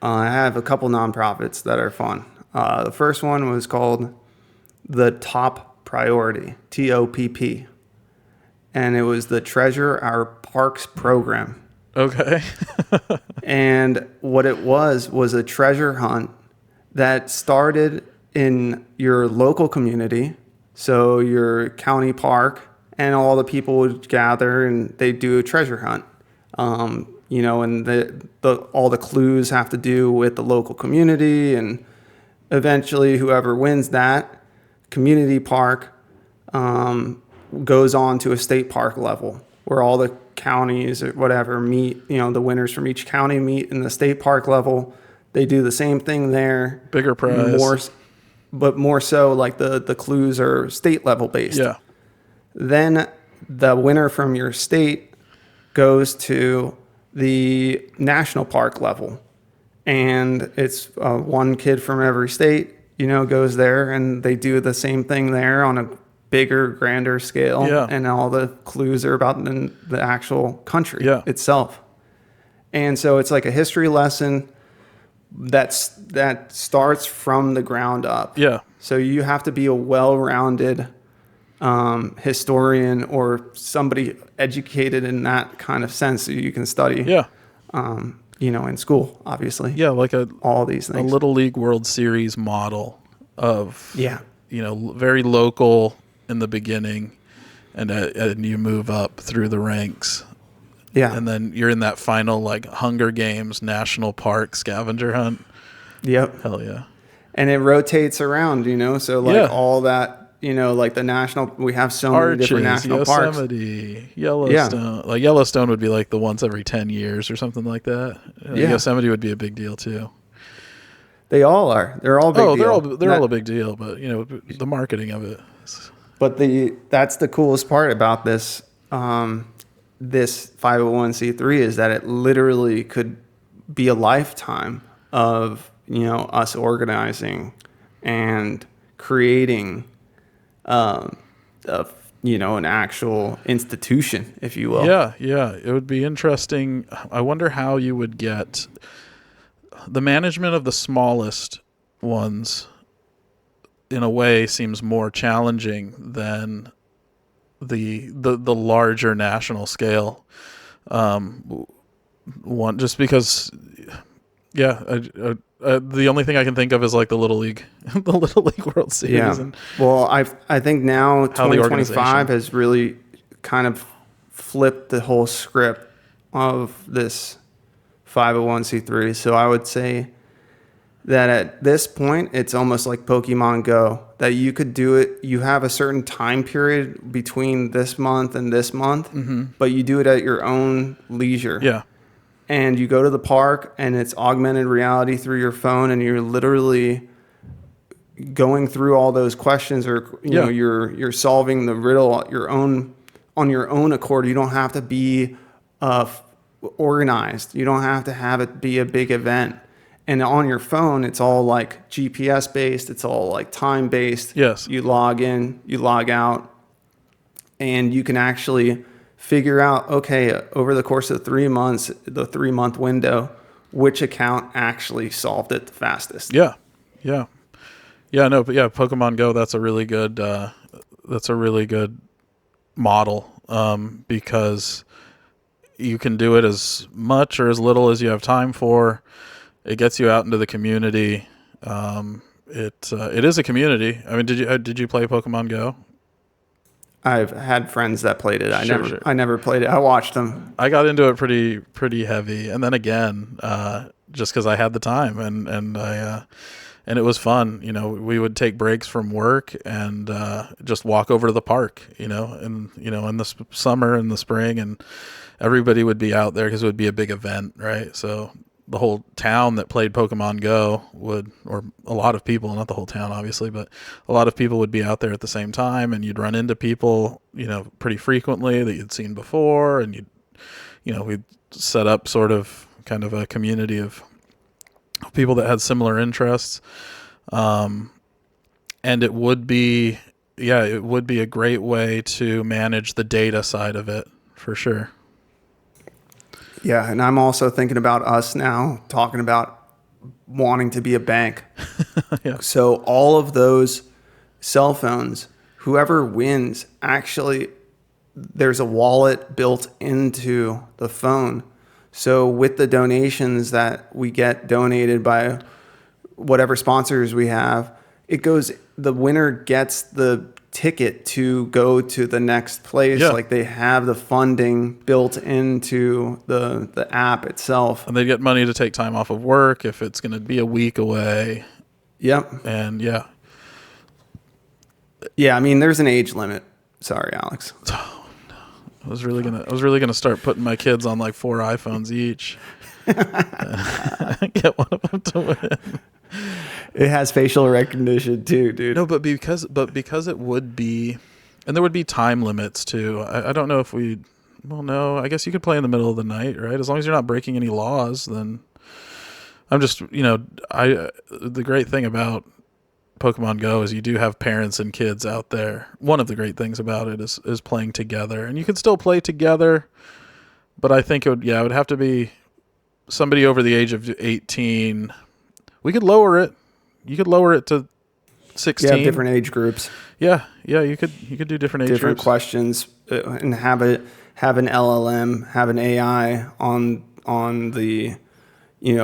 I have a couple nonprofits that are fun. The first one was called the Top Priority, TOPP, and it was the Treasure Our Parks program. Okay. And what it was a treasure hunt that started in your local community, so your county park, and all the people would gather and they do a treasure hunt. And all the clues have to do with the local community, and eventually whoever wins that community park goes on to a state park level where all the counties or whatever meet, the winners from each county meet in the state park level. They do the same thing there. Bigger prize. But more so like the clues are state level based. Yeah. Then the winner from your state goes to the national park level. And it's one kid from every state, goes there, and they do the same thing there on a bigger, grander scale. Yeah. And all the clues are about the actual country itself. And so it's like a history lesson that starts from the ground up. Yeah. So you have to be a well-rounded historian or somebody educated in that kind of sense so you can study. Yeah. In school, obviously. Yeah, like all these things. A Little League World Series model of very local in the beginning, and you move up through the ranks. Yeah. And then you're in that final like Hunger Games National Park scavenger hunt. Yep. Hell yeah. And it rotates around, so like all that, like the national, we have so many different national Yosemite, parks. Yellowstone. Yeah. Like Yellowstone would be like the once every 10 years or something like that. Yosemite would be a big deal too. They all are. They're all big deal. They're all a big deal, but the marketing of it. But that's the coolest part about this this 501c3 is that it literally could be a lifetime of us organizing and creating an actual institution, if you will. Yeah, it would be interesting. I wonder how you would get the management of the smallest ones. In a way, seems more challenging than the larger national scale one, just because. The only thing I can think of is like the Little League, the Little League World Series. Yeah. And well, I think now 2025 has really kind of flipped the whole script of this 501c3. So I would say that at this point, it's almost like Pokemon Go, that you could do it. You have a certain time period between this month and this month, but you do it at your own leisure. Yeah. And you go to the park and it's augmented reality through your phone, and you're literally going through all those questions, or you're solving the riddle on your own accord. You don't have to be organized. You don't have to have it be a big event. And on your phone, it's all like GPS based. It's all like time based. Yes. You log in, you log out, and you can actually figure out, okay, over the course of 3 months, the 3-month window, which account actually solved it the fastest. Yeah. Pokemon Go. That's a really good model, because you can do it as much or as little as you have time for. It gets you out into the community. It is a community. I mean, did you play Pokemon Go? I've had friends that played it. I never played it. I watched them. I got into it pretty heavy, and then again, just because I had the time, and it was fun. We would take breaks from work and just walk over to the park. In the summer and the spring, and everybody would be out there because it would be a big event, right? So the whole town that played Pokemon Go or a lot of people, not the whole town obviously, but a lot of people would be out there at the same time, and you'd run into people, pretty frequently that you'd seen before, and we'd set up sort of kind of a community of people that had similar interests. And it would be a great way to manage the data side of it for sure. Yeah, and I'm also thinking about us now, talking about wanting to be a bank. Yeah. So all of those cell phones, whoever wins, actually, there's a wallet built into the phone. So with the donations that we get donated by whatever sponsors we have, it goes, the winner gets the ticket to go to the next place. Yeah. Like they have the funding built into the app itself. And they get money to take time off of work if it's going to be a week away. Yep. And yeah. Yeah, I mean, there's an age limit. Sorry, Alex. Oh, no. I was really gonna start putting my kids on like 4 iPhones each. Get one of them to win. It has facial recognition too, dude. No, but because it would be, and there would be time limits too. I don't know if we. Well, no, I guess you could play in the middle of the night, right? As long as you're not breaking any laws, then. I'm just, the great thing about Pokemon Go is you do have parents and kids out there. One of the great things about it is playing together, and you can still play together, but I think it would have to be somebody over the age of 18. We could lower it. You could lower it to 16. Yeah, different age groups. Yeah, you could do different age different groups. questions, and have an LLM, have an AI on the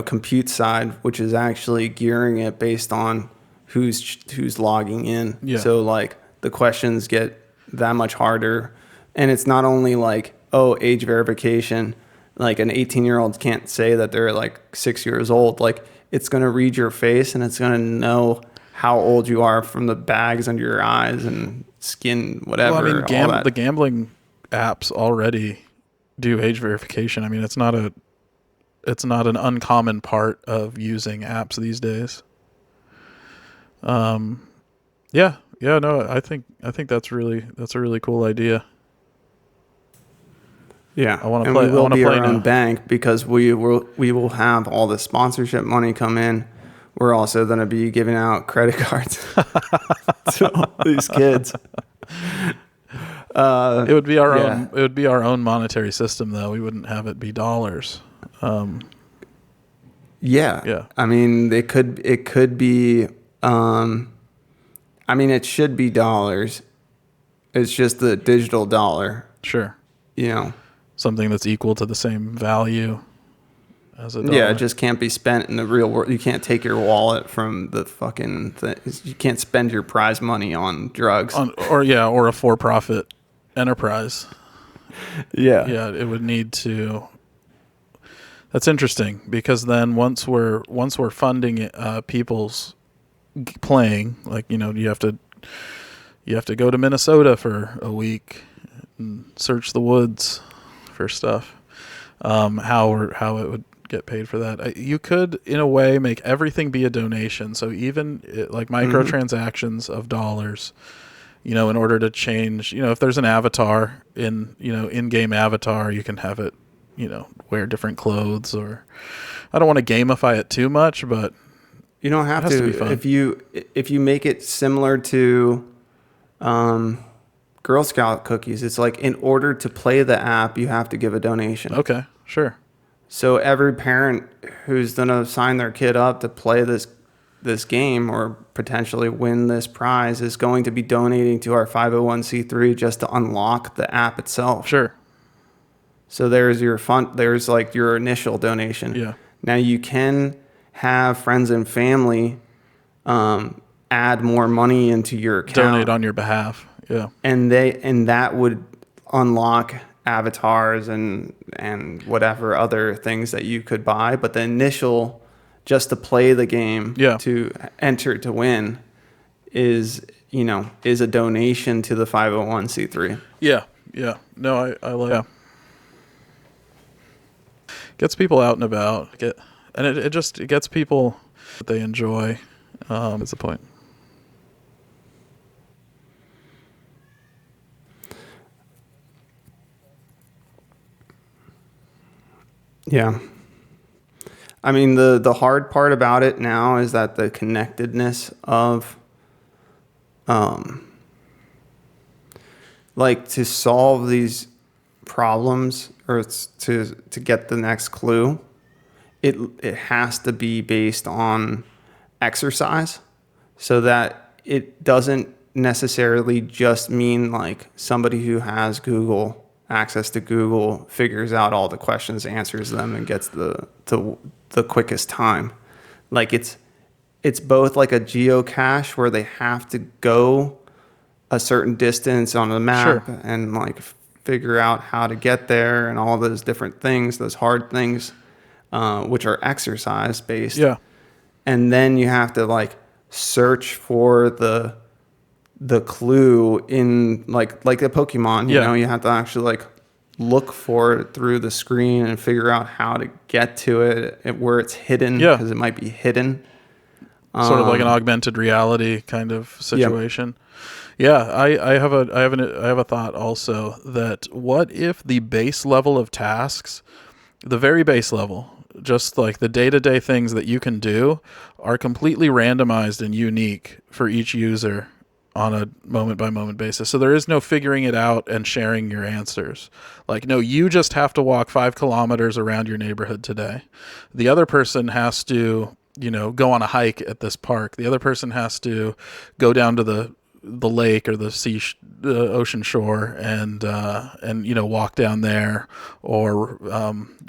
compute side, which is actually gearing it based on who's logging in. Yeah. So like the questions get that much harder, and it's not only like, oh, age verification. Like an 18-year-old can't say that they're like 6 years old. Like it's going to read your face and it's going to know how old you are from the bags under your eyes and skin, whatever. Well, I mean, all that. the gambling apps already do age verification. I mean, it's not an uncommon part of using apps these days. No, I think that's a really cool idea. Yeah, I want to and play. we will I be play our own now. bank because we will have all the sponsorship money come in. We're also going to be giving out credit cards to all these kids. It would be our own. It would be our own monetary system, though. We wouldn't have it be dollars. Yeah. I mean, it could be. I mean, it should be dollars. It's just the digital dollar. Sure. Something that's equal to the same value as a dollar. Yeah, it just can't be spent in the real world. You can't take your wallet from the fucking thing. You can't spend your prize money on drugs. Or a for-profit enterprise. Yeah. Yeah, it would need to. That's interesting because then once we're funding people's playing, like you have to go to Minnesota for a week and search the woods for stuff. How it would get paid for that? You could, in a way, make everything be a donation. So even like microtransactions of dollars, in order to change. If there's an avatar in-game avatar, you can have it, wear different clothes. Or I don't want to gamify it too much, but you don't have it has to. be fun. If you make it similar to Girl Scout cookies, it's like in order to play the app, you have to give a donation. Okay, sure. So every parent who's going to sign their kid up to play this game or potentially win this prize is going to be donating to our 501c3 just to unlock the app itself. Sure. So there's your there's like your initial donation. Yeah. Now you can have friends and family add more money into your account. Donate on your behalf. Yeah. And that would unlock avatars and whatever other things that you could buy. But the initial, just to play the game, to enter to win, is a donation to the 501c3. Yeah. No, I like. Yeah. Gets people out and about. It gets people that they enjoy. That's the point. Yeah. I mean, the hard part about it now is that the connectedness of, like to solve these problems or to get the next clue, it has to be based on exercise, so that it doesn't necessarily just mean like somebody who has Google access to Google figures out all the questions, answers them, and gets the quickest time. Like it's both like a geocache where they have to go a certain distance on the map Sure. and like figure out how to get there and all those different things, those hard things, which are exercise based. Yeah. And then you have to like search for the clue in like the Pokemon, you Yeah. know, you have to actually like look for it through the screen and figure out how to get to it where it's hidden, Yeah. because it might be hidden. Sort of like an augmented reality kind of Yeah. situation. Yeah, I have a thought also that what if the base level of tasks, the very base level, just like the day-to-day things that you can do, are completely randomized and unique for each user on a moment-by-moment basis. So there is no figuring it out and sharing your answers. Like, no, you just have to walk 5 kilometers around your neighborhood today. The other person has to, go on a hike at this park. The other person has to go down to the lake or the ocean shore and walk down there, or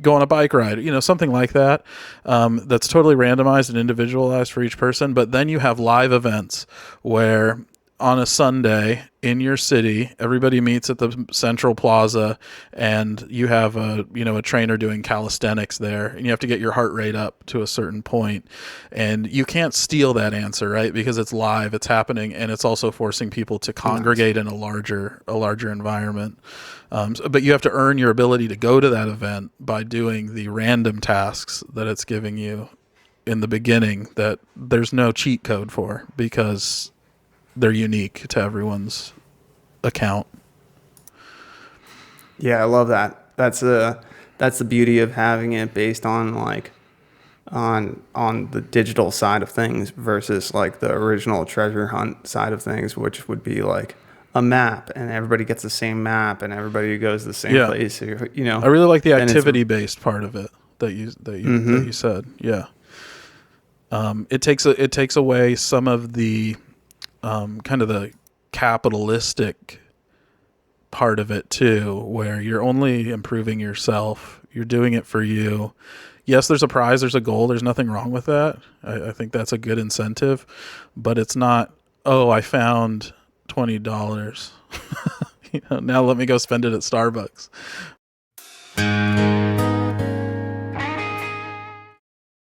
go on a bike ride, something like that. That's totally randomized and individualized for each person. But then you have live events where on a Sunday in your city, everybody meets at the central plaza, and you have a trainer doing calisthenics there, and you have to get your heart rate up to a certain point, and you can't steal that answer, right? Because it's live, it's happening, and it's also forcing people to congregate in a larger environment. But you have to earn your ability to go to that event by doing the random tasks that it's giving you in the beginning that there's no cheat code for, because they're unique to everyone's account. Yeah, I love that. That's the beauty of having it based on like on the digital side of things versus like the original treasure hunt side of things, which would be like a map and everybody gets the same map and everybody goes to the same place. I really like the activity based part of it that you said. Yeah. It takes away some of the kind of the capitalistic part of it too, where you're only improving yourself. You're doing it for you. Yes, there's a prize, there's a goal. There's nothing wrong with that. I think that's a good incentive, but it's not, oh, I found $20. Now let me go spend it at Starbucks.